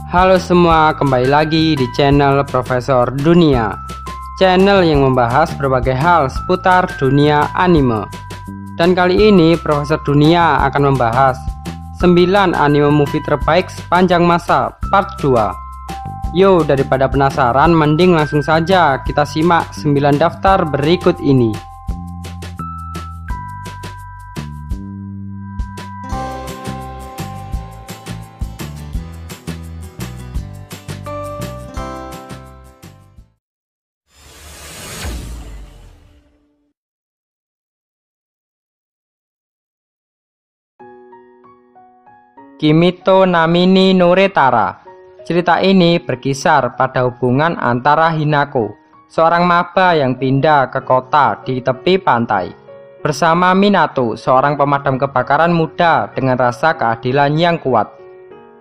Halo semua, kembali lagi di channel Profesor Dunia, channel yang membahas berbagai hal seputar dunia anime. Dan kali ini Profesor Dunia akan membahas 9 anime movie terbaik sepanjang masa part 2. Yo, daripada penasaran, mending langsung saja kita simak 9 daftar berikut ini. Kimito Namini no Retara. Cerita ini berkisar pada hubungan antara Hinako, seorang maba yang pindah ke kota di tepi pantai, bersama Minato, seorang pemadam kebakaran muda dengan rasa keadilan yang kuat.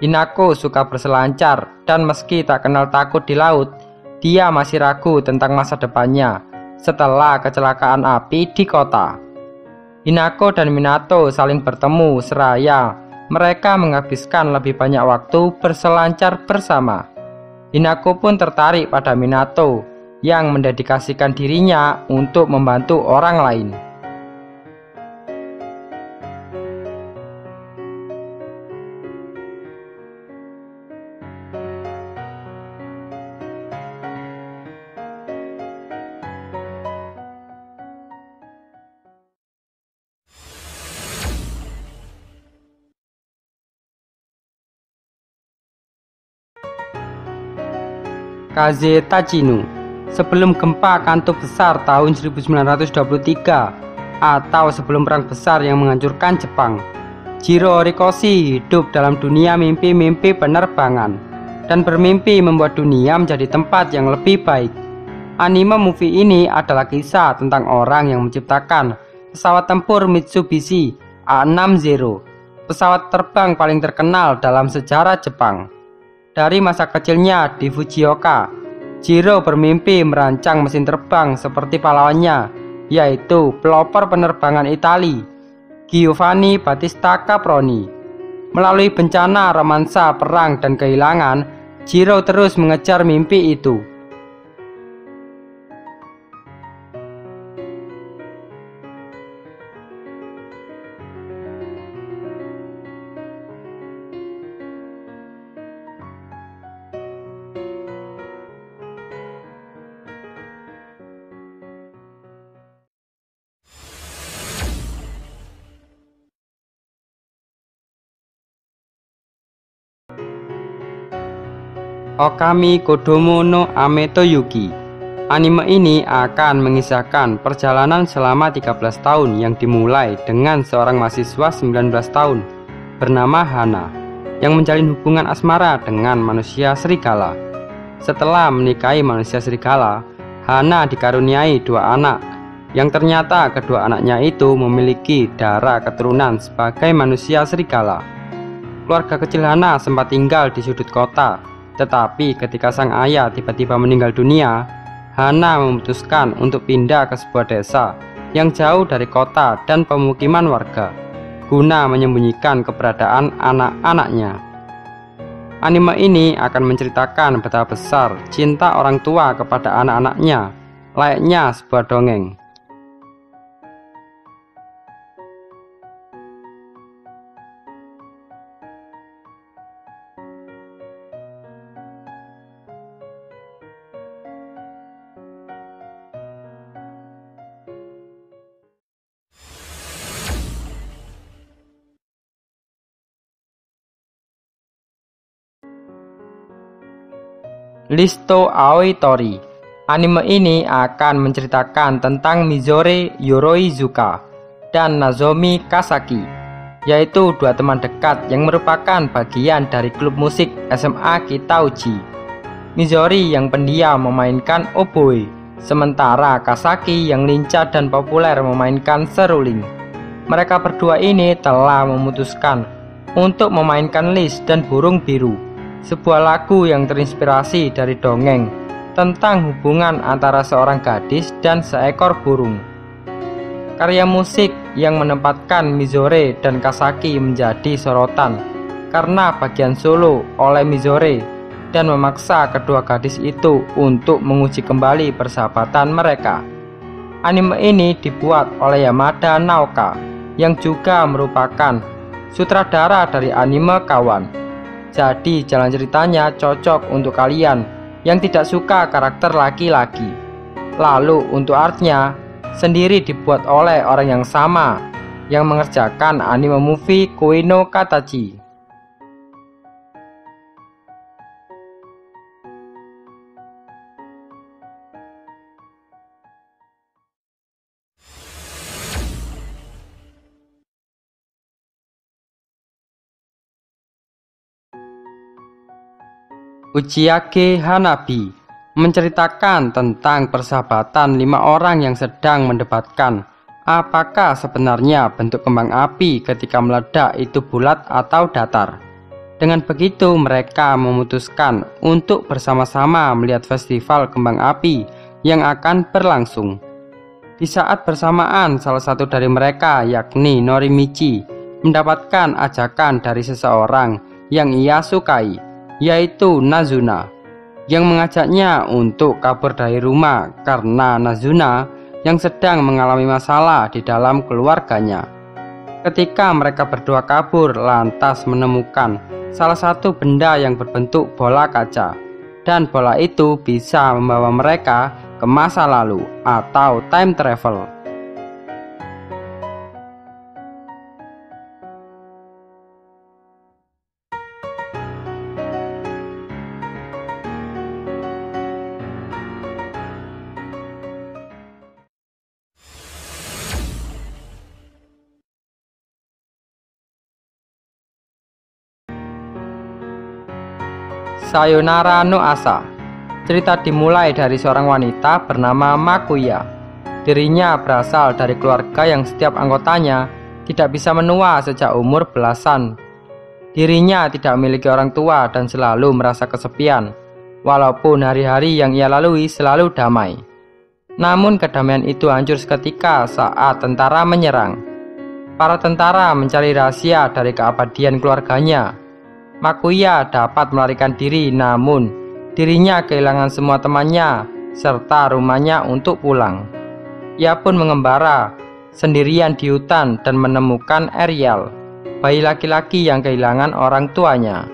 Hinako suka berselancar dan meski tak kenal takut di laut, dia masih ragu tentang masa depannya setelah kecelakaan api di kota. Hinako dan Minato saling bertemu seraya mereka menghabiskan lebih banyak waktu berselancar bersama. Hinako pun tertarik pada Minato yang mendedikasikan dirinya untuk membantu orang lain. Kaze Tachino. Sebelum gempa Kanto besar tahun 1923 atau sebelum perang besar yang menghancurkan Jepang, Jiro Horikoshi hidup dalam dunia mimpi-mimpi penerbangan dan bermimpi membuat dunia menjadi tempat yang lebih baik. Anime movie ini adalah kisah tentang orang yang menciptakan pesawat tempur Mitsubishi A60, pesawat terbang paling terkenal dalam sejarah Jepang. Dari masa kecilnya di Fujioka, Jiro bermimpi merancang mesin terbang seperti pahlawannya, yaitu pelopor penerbangan Itali, Giovanni Battista Caproni. Melalui bencana, romansa, perang, dan kehilangan, Jiro terus mengejar mimpi itu. Okami Kodomo no Ame to Yuki. Anime ini akan mengisahkan perjalanan selama 13 tahun yang dimulai dengan seorang mahasiswa 19 tahun bernama Hana yang menjalin hubungan asmara dengan manusia serigala. Setelah menikahi manusia serigala, Hana dikaruniai 2 anak yang ternyata kedua anaknya itu memiliki darah keturunan sebagai manusia serigala. Keluarga kecil Hana sempat tinggal di sudut kota. Tetapi ketika sang ayah tiba-tiba meninggal dunia, Hana memutuskan untuk pindah ke sebuah desa yang jauh dari kota dan pemukiman warga, guna menyembunyikan keberadaan anak-anaknya. Anime ini akan menceritakan betapa besar cinta orang tua kepada anak-anaknya, layaknya sebuah dongeng. Listo Aoi Tori. Anime ini akan menceritakan tentang Mizore Yoroizuka dan Nozomi Kasaki, yaitu 2 teman dekat yang merupakan bagian dari klub musik SMA Kitauji. Mizori yang pendiam memainkan oboe, sementara Kasaki yang lincah dan populer memainkan seruling. Mereka berdua ini telah memutuskan untuk memainkan Lis dan Burung Biru, sebuah lagu yang terinspirasi dari dongeng tentang hubungan antara seorang gadis dan seekor burung. Karya musik yang menempatkan Mizore dan Kasaki menjadi sorotan karena bagian solo oleh Mizore dan memaksa kedua gadis itu untuk menguji kembali persahabatan mereka. Anime ini dibuat oleh Yamada Naoka yang juga merupakan sutradara dari anime Kawan. Jadi jalan ceritanya cocok untuk kalian yang tidak suka karakter laki-laki. Lalu untuk artnya sendiri dibuat oleh orang yang sama yang mengerjakan anime movie Koe no Katachi. Uchiake Hanabi menceritakan tentang persahabatan 5 orang yang sedang mendebatkan apakah sebenarnya bentuk kembang api ketika meledak itu bulat atau datar. Dengan begitu mereka memutuskan untuk bersama-sama melihat festival kembang api yang akan berlangsung. Di saat bersamaan salah satu dari mereka yakni Norimichi mendapatkan ajakan dari seseorang yang ia sukai, yaitu Nazuna, yang mengajaknya untuk kabur dari rumah karena Nazuna yang sedang mengalami masalah di dalam keluarganya. Ketika mereka berdua kabur, lantas menemukan salah satu benda yang berbentuk bola kaca, dan bola itu bisa membawa mereka ke masa lalu atau time travel. Sayonara no Asa. Cerita dimulai dari seorang wanita bernama Makuya. Dirinya berasal dari keluarga yang setiap anggotanya tidak bisa menua sejak umur belasan. Dirinya tidak memiliki orang tua dan selalu merasa kesepian, walaupun hari-hari yang ia lalui selalu damai. Namun kedamaian itu hancur seketika saat tentara menyerang. Para tentara mencari rahasia dari keabadian keluarganya. Makuya dapat melarikan diri, namun dirinya kehilangan semua temannya serta rumahnya untuk pulang. Ia pun mengembara sendirian di hutan dan menemukan Ariel, bayi laki-laki yang kehilangan orang tuanya.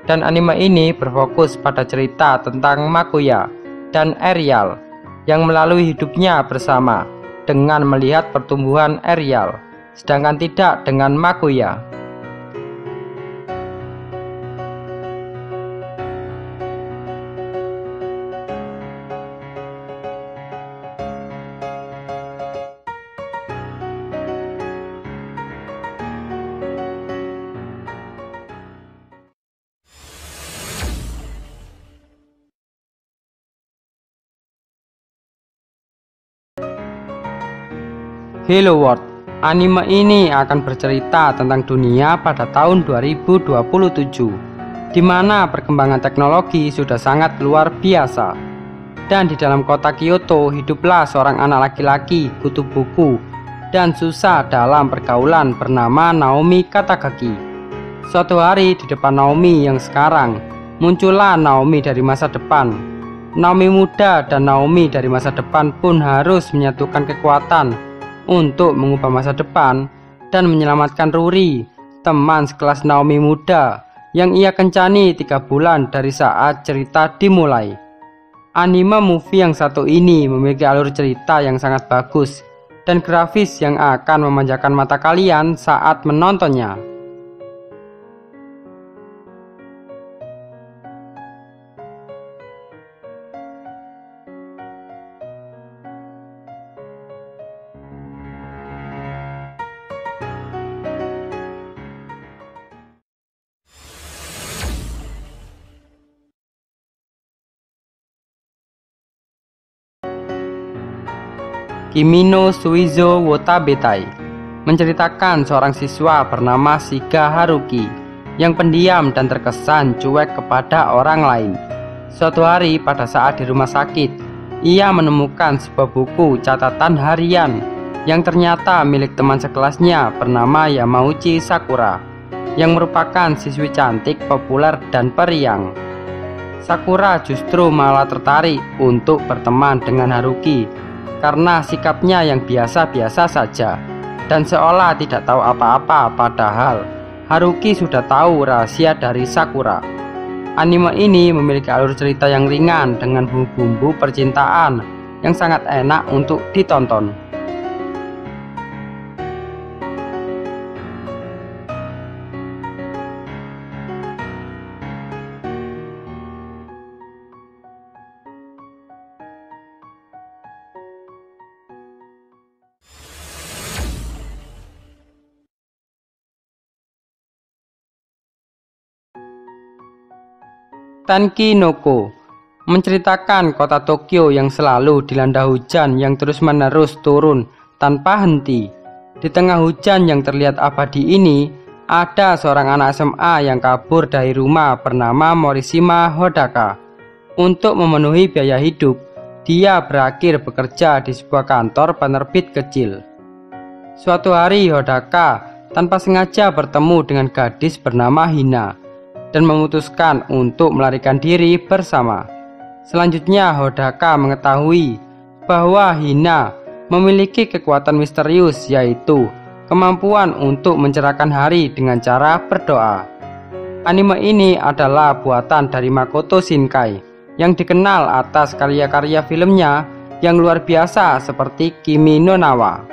Dan anime ini berfokus pada cerita tentang Makuya dan Ariel yang melalui hidupnya bersama dengan melihat pertumbuhan Ariel, sedangkan tidak dengan Makuya. Hello World. Anime ini akan bercerita tentang dunia pada tahun 2027, di mana perkembangan teknologi sudah sangat luar biasa. Dan di dalam kota Kyoto hiduplah seorang anak laki-laki kutu buku dan susah dalam pergaulan bernama Naomi Katagaki. Suatu hari di depan Naomi yang sekarang, muncullah Naomi dari masa depan. Naomi muda dan Naomi dari masa depan pun harus menyatukan kekuatan untuk mengubah masa depan dan menyelamatkan Ruri, teman sekelas Naomi muda yang ia kencani 3 bulan dari saat cerita dimulai. Anime movie yang satu ini memiliki alur cerita yang sangat bagus dan grafis yang akan memanjakan mata kalian saat menontonnya. Kimi no Suizo Wotabetai menceritakan seorang siswa bernama Shiga Haruki yang pendiam dan terkesan cuek kepada orang lain. Suatu hari pada saat di rumah sakit, ia menemukan sebuah buku catatan harian yang ternyata milik teman sekelasnya bernama Yamauchi Sakura, yang merupakan siswi cantik, populer, dan periang. Sakura justru malah tertarik untuk berteman dengan Haruki karena sikapnya yang biasa-biasa saja dan seolah tidak tahu apa-apa, padahal Haruki sudah tahu rahasia dari Sakura. Anime ini memiliki alur cerita yang ringan dengan bumbu-bumbu percintaan yang sangat enak untuk ditonton. Tenki no Ko menceritakan kota Tokyo yang selalu dilanda hujan yang terus-menerus turun tanpa henti. Di tengah hujan yang terlihat abadi ini, ada seorang anak SMA yang kabur dari rumah bernama Morishima Hodaka. Untuk memenuhi biaya hidup, dia berakhir bekerja di sebuah kantor penerbit kecil. Suatu hari Hodaka tanpa sengaja bertemu dengan gadis bernama Hina dan memutuskan untuk melarikan diri bersama. Selanjutnya Hodaka mengetahui bahwa Hina memiliki kekuatan misterius, yaitu kemampuan untuk mencerahkan hari dengan cara berdoa. Anime ini adalah buatan dari Makoto Shinkai yang dikenal atas karya-karya filmnya yang luar biasa seperti Kimi no Na wa.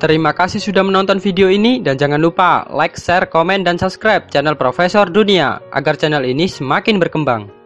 Terima kasih sudah menonton video ini dan jangan lupa like, share, komen, dan subscribe channel Profesor Dunia agar channel ini semakin berkembang.